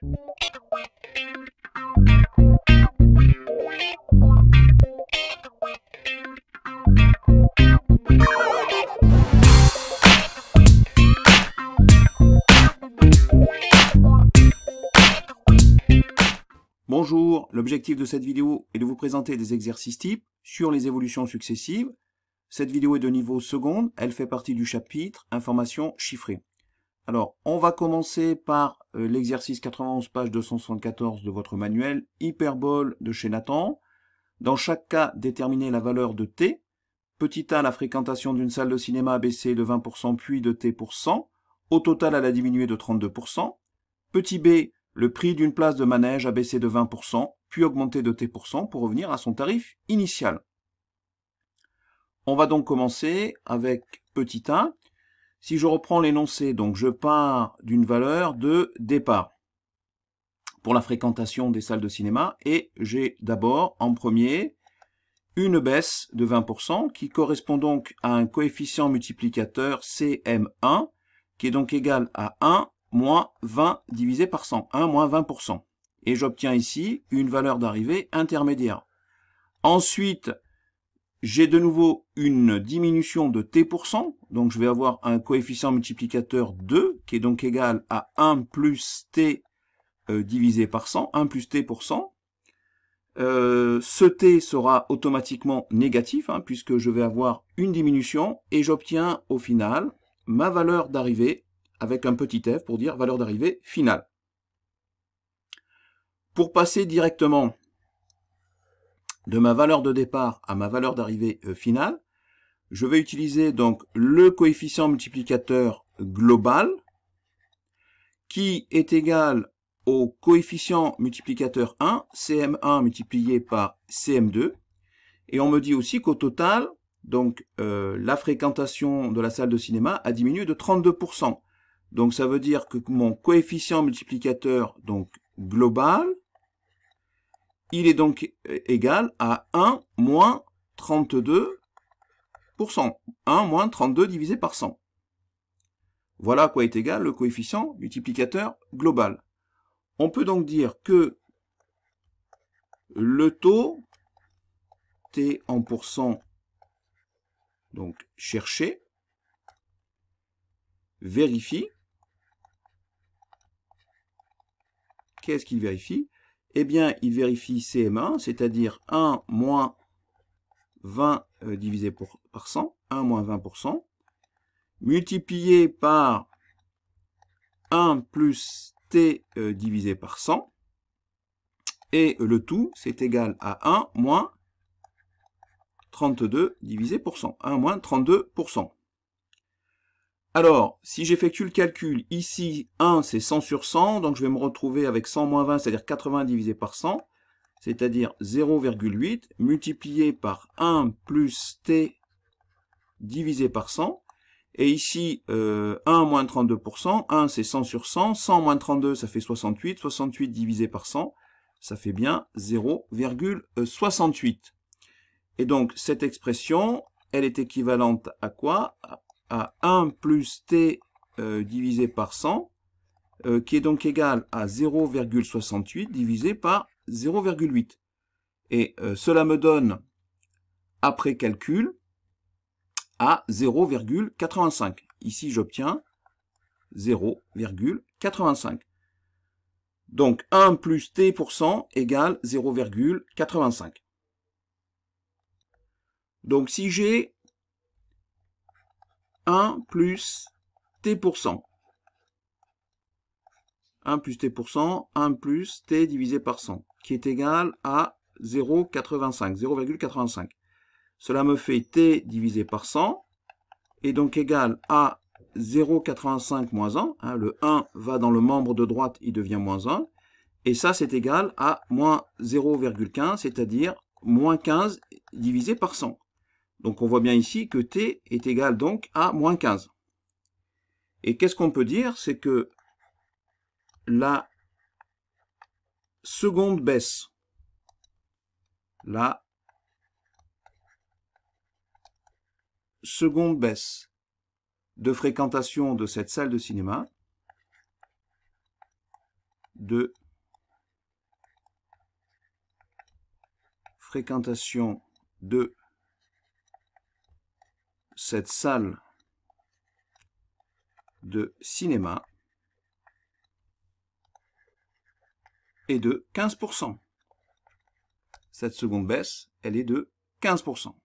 Bonjour, l'objectif de cette vidéo est de vous présenter des exercices types sur les évolutions successives. Cette vidéo est de niveau seconde, elle fait partie du chapitre Information chiffrée. Alors, on va commencer par l'exercice 91, page 274 de votre manuel, hyperbole de chez Nathan. Dans chaque cas, déterminez la valeur de t. Petit a, la fréquentation d'une salle de cinéma a baissé de 20%, puis de t pour 100. Au total, elle a diminué de 32%. Petit b, le prix d'une place de manège a baissé de 20%, puis augmenté de t% pour revenir à son tarif initial. On va donc commencer avec petit a. Si je reprends l'énoncé, donc je pars d'une valeur de départ pour la fréquentation des salles de cinéma, et j'ai d'abord en premier une baisse de 20% qui correspond donc à un coefficient multiplicateur CM1 qui est donc égal à 1 moins 20 divisé par 100, 1 moins 20%. Et j'obtiens ici une valeur d'arrivée intermédiaire. Ensuite, j'ai de nouveau une diminution de t%, donc je vais avoir un coefficient multiplicateur 2, qui est donc égal à 1 plus t divisé par 100, 1 plus t pour 100. Ce t sera automatiquement négatif, puisque je vais avoir une diminution, et j'obtiens au final ma valeur d'arrivée, avec un petit f pour dire valeur d'arrivée finale. Pour passer directement de ma valeur de départ à ma valeur d'arrivée finale, je vais utiliser donc le coefficient multiplicateur global qui est égal au coefficient multiplicateur 1, CM1 multiplié par CM2, et on me dit aussi qu'au total, donc la fréquentation de la salle de cinéma a diminué de 32%. Donc ça veut dire que mon coefficient multiplicateur donc global, il est donc égal à 1 moins 32%. 1 moins 32 divisé par 100. Voilà à quoi est égal le coefficient multiplicateur global. On peut donc dire que le taux T en pourcent donc cherché vérifie. Qu'est-ce qu'il vérifie? Eh bien, il vérifie CM1, c'est-à-dire 1 moins 20 divisé par 100, 1 moins 20%, multiplié par 1 plus t divisé par 100, et le tout, c'est égal à 1 moins 32 divisé par 100, 1 moins 32%. Alors, si j'effectue le calcul, ici, 1, c'est 100 sur 100, donc je vais me retrouver avec 100 moins 20, c'est-à-dire 80 divisé par 100, c'est-à-dire 0,8, multiplié par 1 plus t divisé par 100, et ici, 1 moins 32%, 1 c'est 100 sur 100, 100 moins 32, ça fait 68, 68 divisé par 100, ça fait bien 0,68. Et donc, cette expression, elle est équivalente à quoi? À 1 plus t divisé par 100, qui est donc égal à 0,68 divisé par 0,8. Et cela me donne, après calcul, à 0,85. Ici, j'obtiens 0,85. Donc, 1 plus t% égale 0,85. Donc, si j'ai 1 plus t%, 1 plus t%, 1 plus t divisé par 100, qui est égal à 0,85, 0,85. Cela me fait t divisé par 100, et donc égal à 0,85 moins 1. Le 1 va dans le membre de droite, il devient moins 1. Et ça, c'est égal à moins 0,15, c'est-à-dire moins 15 divisé par 100. Donc on voit bien ici que t est égal donc à moins 15. Et qu'est-ce qu'on peut dire? C'est que la seconde baisse, la seconde baisse de fréquentation de cette salle de cinéma de fréquentation de cette salle de cinéma est de 15%. Cette seconde baisse, elle est de 15%.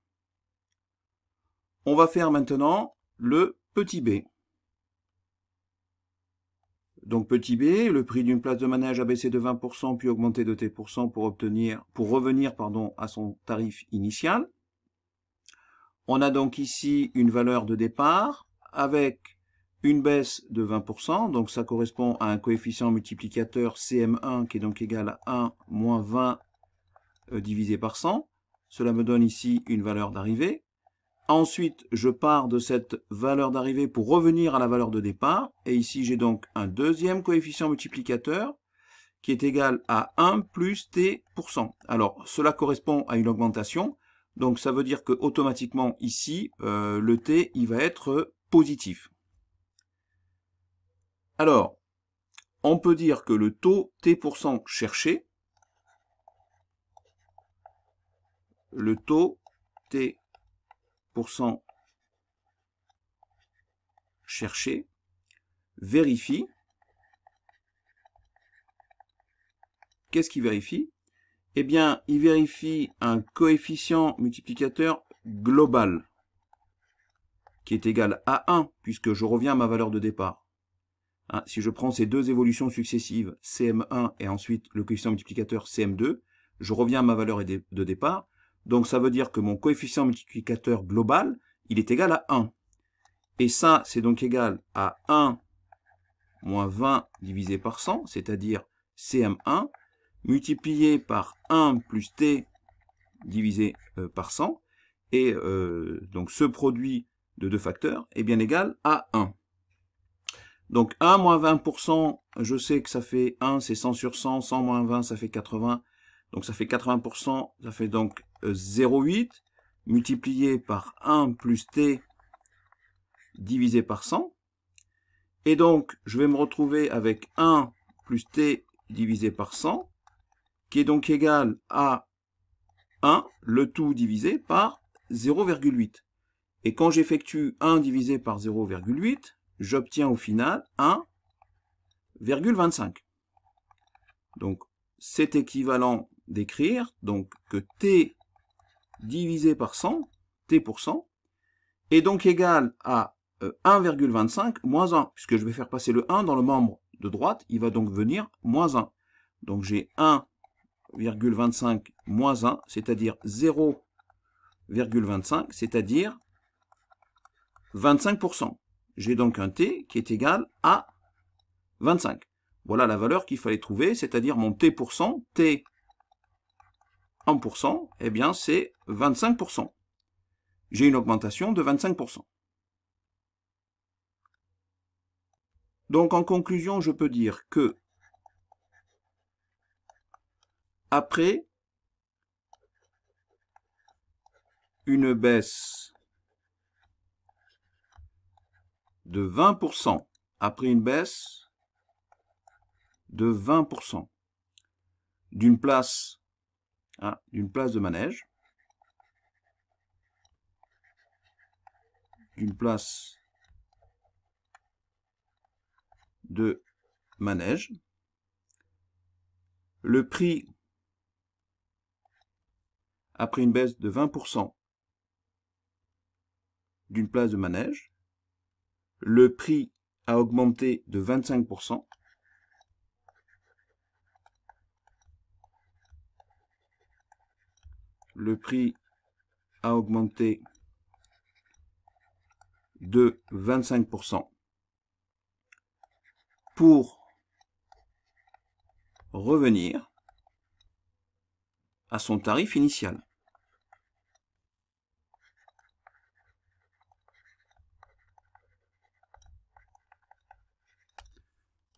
On va faire maintenant le petit b. Donc petit b, le prix d'une place de manège a baissé de 20% puis augmenté de t% pour revenir à son tarif initial. On a donc ici une valeur de départ avec une baisse de 20%, donc ça correspond à un coefficient multiplicateur CM1 qui est donc égal à 1 moins 20 divisé par 100. Cela me donne ici une valeur d'arrivée. Ensuite, je pars de cette valeur d'arrivée pour revenir à la valeur de départ. Et ici, j'ai donc un deuxième coefficient multiplicateur qui est égal à 1 plus t%. Alors, cela correspond à une augmentation. Donc, ça veut dire que automatiquement, ici, le t, il va être positif. Alors, on peut dire que le taux t% cherché, le taux t% cherché vérifie. Qu'est-ce qu'il vérifie? Eh bien, il vérifie un coefficient multiplicateur global qui est égal à 1, puisque je reviens à ma valeur de départ. Hein, si je prends ces deux évolutions successives, CM1 et ensuite le coefficient multiplicateur CM2, je reviens à ma valeur de départ. Donc ça veut dire que mon coefficient multiplicateur global, il est égal à 1. Et ça, c'est donc égal à 1 moins 20 divisé par 100, c'est-à-dire CM1, multiplié par 1 plus t divisé par 100. Et donc ce produit de deux facteurs est bien égal à 1. Donc 1 moins 20%, je sais que ça fait 1, c'est 100 sur 100, 100 moins 20, ça fait 80. Donc ça fait 80%, ça fait donc 0,8, multiplié par 1 plus t divisé par 100. Et donc, je vais me retrouver avec 1 plus t divisé par 100, qui est donc égal à 1, le tout divisé par 0,8. Et quand j'effectue 1 divisé par 0,8, j'obtiens au final 1,25. Donc, c'est équivalent d'écrire donc que t divisé par 100, t%, est donc égal à 1,25 moins 1, puisque je vais faire passer le 1 dans le membre de droite, il va donc venir moins 1. Donc j'ai 1,25 moins 1, c'est-à-dire 0,25, c'est-à-dire 25%. J'ai donc un t qui est égal à 25. Voilà la valeur qu'il fallait trouver, c'est-à-dire mon t%, t en pourcent, eh bien c'est 25%. J'ai une augmentation de 25%. Donc en conclusion, je peux dire que après une baisse de 20%, après une baisse de 20% d'une place de manège, le prix, après une baisse de 20% d'une place de manège, le prix a augmenté de 25%. Le prix a augmenté de 25% pour revenir à son tarif initial.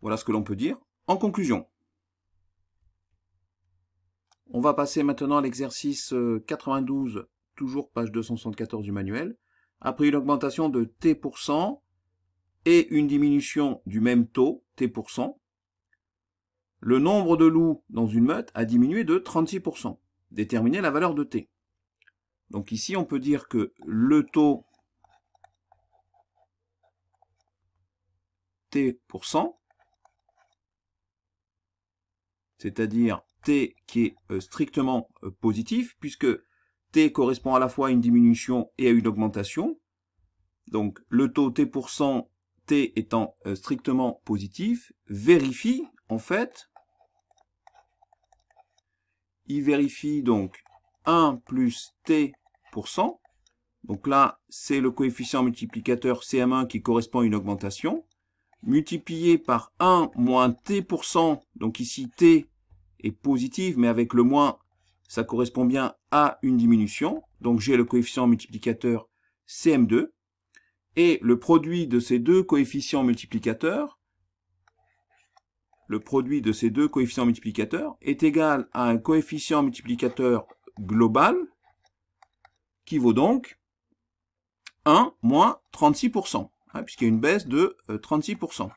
Voilà ce que l'on peut dire en conclusion. On va passer maintenant à l'exercice 92, toujours page 274 du manuel. Après une augmentation de t% et une diminution du même taux, t%, le nombre de loups dans une meute a diminué de 36%. Déterminer la valeur de T. Donc ici, on peut dire que le taux T%, c'est-à-dire T qui est strictement positif, puisque T correspond à la fois à une diminution et à une augmentation. Donc le taux T%, T étant strictement positif, vérifie en fait, il vérifie donc 1 plus T%. Donc là, c'est le coefficient multiplicateur CM1 qui correspond à une augmentation, multiplié par 1 moins T%, donc ici T est positive, mais avec le moins, ça correspond bien à une diminution. Donc j'ai le coefficient multiplicateur CM2, et le produit de ces deux coefficients multiplicateurs, est égal à un coefficient multiplicateur global, qui vaut donc 1 moins 36%, hein, puisqu'il y a une baisse de 36%.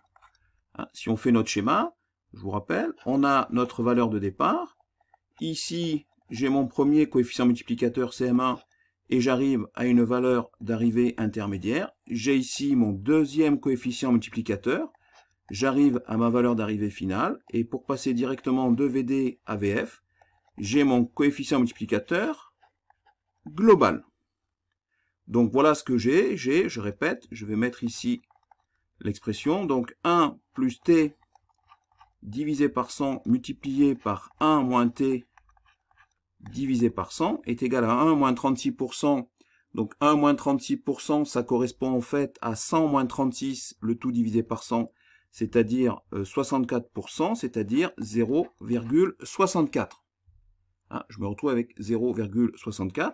Hein, si on fait notre schéma, je vous rappelle, on a notre valeur de départ. Ici, j'ai mon premier coefficient multiplicateur CM1 et j'arrive à une valeur d'arrivée intermédiaire. J'ai ici mon deuxième coefficient multiplicateur. J'arrive à ma valeur d'arrivée finale. Et pour passer directement de VD à VF, j'ai mon coefficient multiplicateur global. Donc voilà ce que j'ai, je répète, je vais mettre ici l'expression, donc 1 plus T divisé par 100 multiplié par 1 moins T divisé par 100 est égal à 1 moins 36%, donc 1 moins 36%, ça correspond en fait à 100 moins 36, le tout divisé par 100, c'est-à-dire 64%, c'est-à-dire 0,64. Hein, je me retrouve avec 0,64.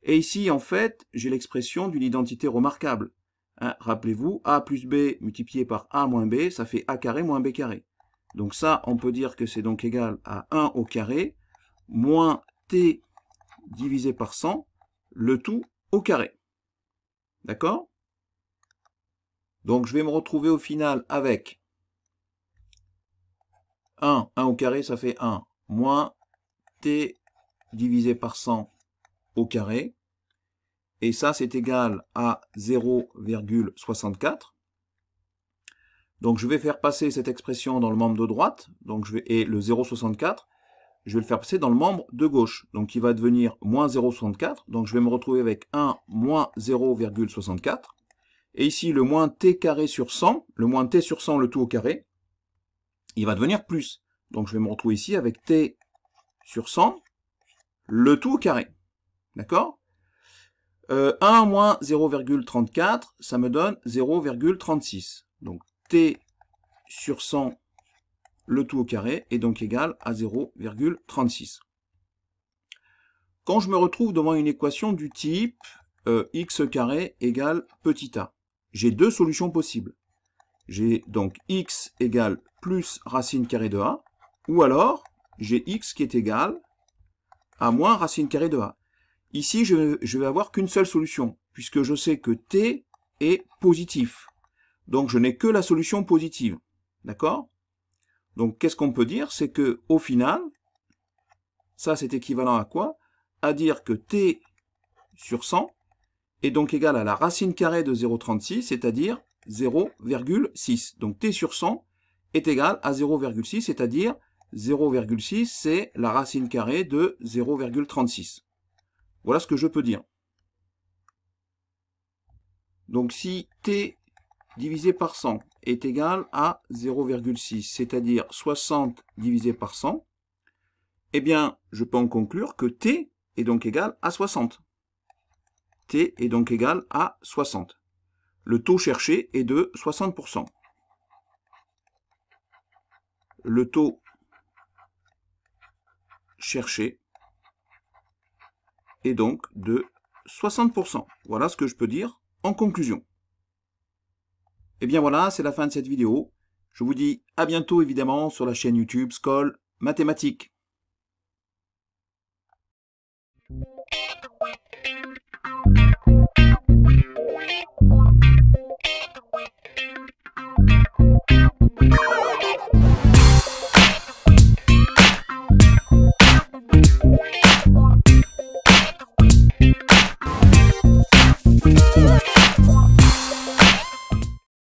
Et ici, en fait, j'ai l'expression d'une identité remarquable. Hein, rappelez-vous, A plus B multiplié par A moins B, ça fait A carré moins B carré. Donc ça, on peut dire que c'est donc égal à 1 au carré, moins T divisé par 100, le tout au carré. D'accord? Donc je vais me retrouver au final avec 1 au carré, ça fait 1, moins T divisé par 100 au carré, et ça c'est égal à 0,64. Donc je vais faire passer cette expression dans le membre de droite, donc et le 0,64, je vais le faire passer dans le membre de gauche, donc il va devenir moins 0,64, donc je vais me retrouver avec 1 moins 0,64, et ici le moins t carré sur 100, le moins t sur 100, le tout au carré, il va devenir plus, donc je vais me retrouver ici avec t sur 100, le tout au carré. D'accord? 1 moins 0,34, ça me donne 0,36. Donc t sur 100, le tout au carré, est donc égal à 0,36. Quand je me retrouve devant une équation du type x carré égale petit a, j'ai deux solutions possibles. J'ai donc x égale plus racine carrée de a, ou alors j'ai x qui est égal à moins racine carrée de a. Ici, je vais avoir qu'une seule solution, puisque je sais que t est positif. Donc, je n'ai que la solution positive. D'accord? Donc, qu'est-ce qu'on peut dire? C'est que au final, ça c'est équivalent à quoi? À dire que t sur 100 est donc égal à la racine carrée de 0,36, c'est-à-dire 0,6. Donc, t sur 100 est égal à 0,6, c'est-à-dire 0,6, c'est la racine carrée de 0,36. Voilà ce que je peux dire. Donc si t divisé par 100 est égal à 0,6, c'est-à-dire 60 divisé par 100, eh bien, je peux en conclure que t est donc égal à 60. T est donc égal à 60. Le taux cherché est de 60%. Le taux cherché est donc de 60%. Voilà ce que je peux dire en conclusion. Et bien voilà, c'est la fin de cette vidéo. Je vous dis à bientôt évidemment sur la chaîne YouTube Skol Mathématiques.